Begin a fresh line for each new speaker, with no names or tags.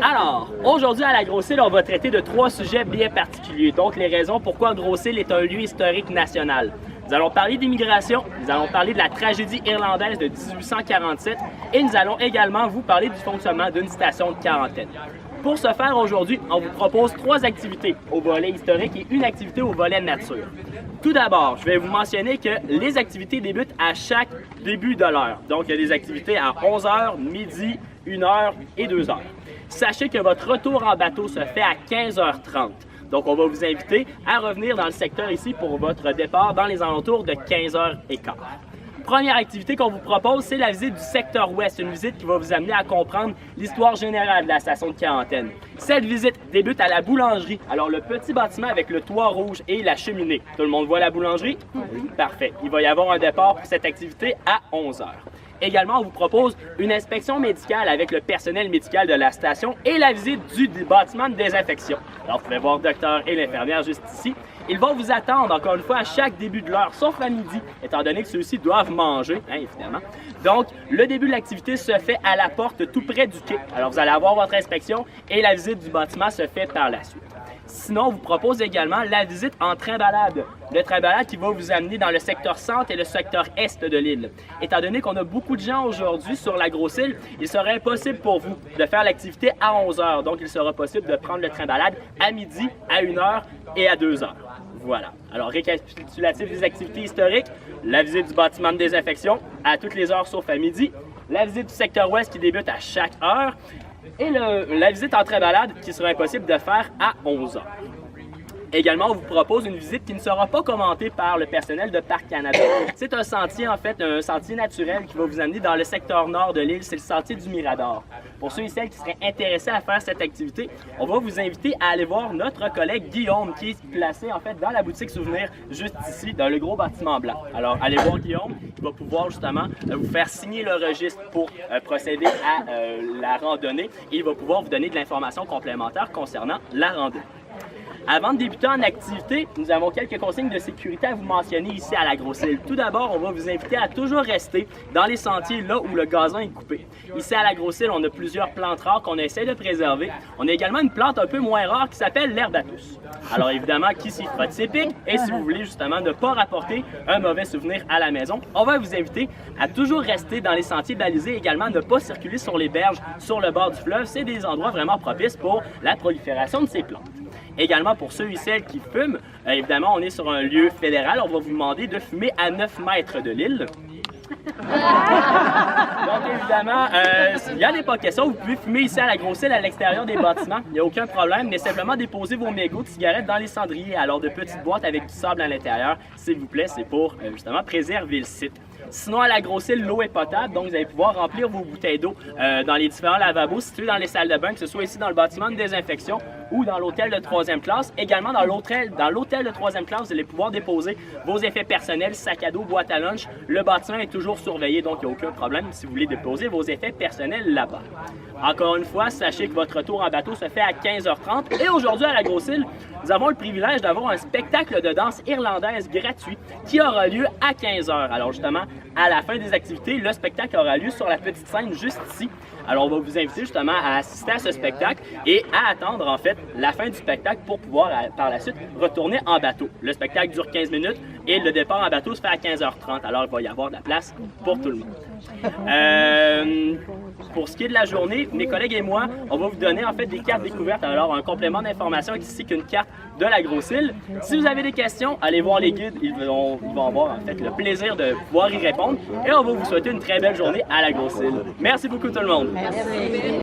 Alors, aujourd'hui à la Grosse-Île, on va traiter de 3 sujets bien particuliers. Donc, les raisons pourquoi Grosse-Île est un lieu historique national. Nous allons parler d'immigration, nous allons parler de la tragédie irlandaise de 1847 et nous allons également vous parler du fonctionnement d'une station de quarantaine. Pour ce faire, aujourd'hui, on vous propose 3 activités au volet historique et une activité au volet nature. Tout d'abord, je vais vous mentionner que les activités débutent à chaque début de l'heure. Donc, il y a des activités à 11h, midi, 1h et 2h. Sachez que votre retour en bateau se fait à 15h30. Donc, on va vous inviter à revenir dans le secteur ici pour votre départ dans les alentours de 15h15. Première activité qu'on vous propose, c'est la visite du secteur ouest, une visite qui va vous amener à comprendre l'histoire générale de la station de quarantaine. Cette visite débute à la boulangerie, alors le petit bâtiment avec le toit rouge et la cheminée. Tout le monde voit la boulangerie? Oui. Parfait. Il va y avoir un départ pour cette activité à 11h. Également, on vous propose une inspection médicale avec le personnel médical de la station et la visite du bâtiment de désinfection. Alors, vous pouvez voir le docteur et l'infirmière juste ici. Ils vont vous attendre, encore une fois, à chaque début de l'heure, sauf à midi, étant donné que ceux-ci doivent manger, évidemment. Donc, le début de l'activité se fait à la porte tout près du quai. Alors, vous allez avoir votre inspection et la visite du bâtiment se fait par la suite. Sinon, on vous propose également la visite en train-balade. Le train-balade qui va vous amener dans le secteur centre et le secteur est de l'île. Étant donné qu'on a beaucoup de gens aujourd'hui sur la Grosse-Île, il serait impossible pour vous de faire l'activité à 11h. Donc, il sera possible de prendre le train-balade à midi, à 1h et à 2h. Voilà. Alors, récapitulatif des activités historiques, la visite du bâtiment de désinfection à toutes les heures sauf à midi, la visite du secteur ouest qui débute à chaque heure, et la visite en train-balade qui sera impossible de faire à 11h. Également, on vous propose une visite qui ne sera pas commentée par le personnel de Parc Canada. C'est un sentier, en fait, un sentier naturel qui va vous amener dans le secteur nord de l'île. C'est le sentier du Mirador. Pour ceux et celles qui seraient intéressés à faire cette activité, on va vous inviter à aller voir notre collègue Guillaume qui est placé, en fait, dans la boutique souvenir juste ici, dans le gros bâtiment blanc. Alors, allez voir Guillaume. Il va pouvoir, justement, vous faire signer le registre pour procéder à la randonnée et il va pouvoir vous donner de l'information complémentaire concernant la randonnée. Avant de débuter en activité, nous avons quelques consignes de sécurité à vous mentionner ici à la Grosse-Île. Tout d'abord, on va vous inviter à toujours rester dans les sentiers là où le gazon est coupé. Ici à la Grosse-Île, on a plusieurs plantes rares qu'on essaie de préserver. On a également une plante un peu moins rare qui s'appelle l'herbe à tous. Alors évidemment, qui s'y frotte ses pics, et si vous voulez justement ne pas rapporter un mauvais souvenir à la maison, on va vous inviter à toujours rester dans les sentiers balisés, également ne pas circuler sur les berges, sur le bord du fleuve. C'est des endroits vraiment propices pour la prolifération de ces plantes. Également, pour ceux et celles qui fument, évidemment, on est sur un lieu fédéral. On va vous demander de fumer à 9 mètres de l'île. Donc, évidemment, il n'y a des pas questions. Vous pouvez fumer ici à la Grosse-Île, à l'extérieur des bâtiments. Il n'y a aucun problème, mais simplement déposer vos mégots de cigarettes dans les cendriers. Alors, de petites boîtes avec du sable à l'intérieur, s'il vous plaît, c'est pour, justement, préserver le site. Sinon, à la Grosse-Île, l'eau est potable, donc vous allez pouvoir remplir vos bouteilles d'eau dans les différents lavabos situés dans les salles de bain, que ce soit ici dans le bâtiment de désinfection ou dans l'hôtel de 3e classe. Également, dans l'hôtel de 3e classe, vous allez pouvoir déposer vos effets personnels, sac à dos, boîte à lunch. Le bâtiment est toujours surveillé, donc il n'y a aucun problème si vous voulez déposer vos effets personnels là-bas. Encore une fois, sachez que votre retour en bateau se fait à 15h30. Et aujourd'hui, à la Grosse-Île, nous avons le privilège d'avoir un spectacle de danse irlandaise gratuit qui aura lieu à 15h. Alors justement, à la fin des activités, le spectacle aura lieu sur la petite scène juste ici. Alors on va vous inviter justement à assister à ce spectacle et à attendre en fait la fin du spectacle pour pouvoir par la suite retourner en bateau. Le spectacle dure 15 minutes et le départ en bateau se fait à 15h30. Alors il va y avoir de la place pour tout le monde. Pour ce qui est de la journée, mes collègues et moi, on va vous donner en fait des cartes découvertes. Alors un complément d'information ici qu'une carte de la Grosse-Île. Si vous avez des questions, allez voir les guides. Ils vont avoir en fait le plaisir de pouvoir y répondre. Et on va vous souhaiter une très belle journée à la Grosse-Île. Merci beaucoup tout le monde.
Merci.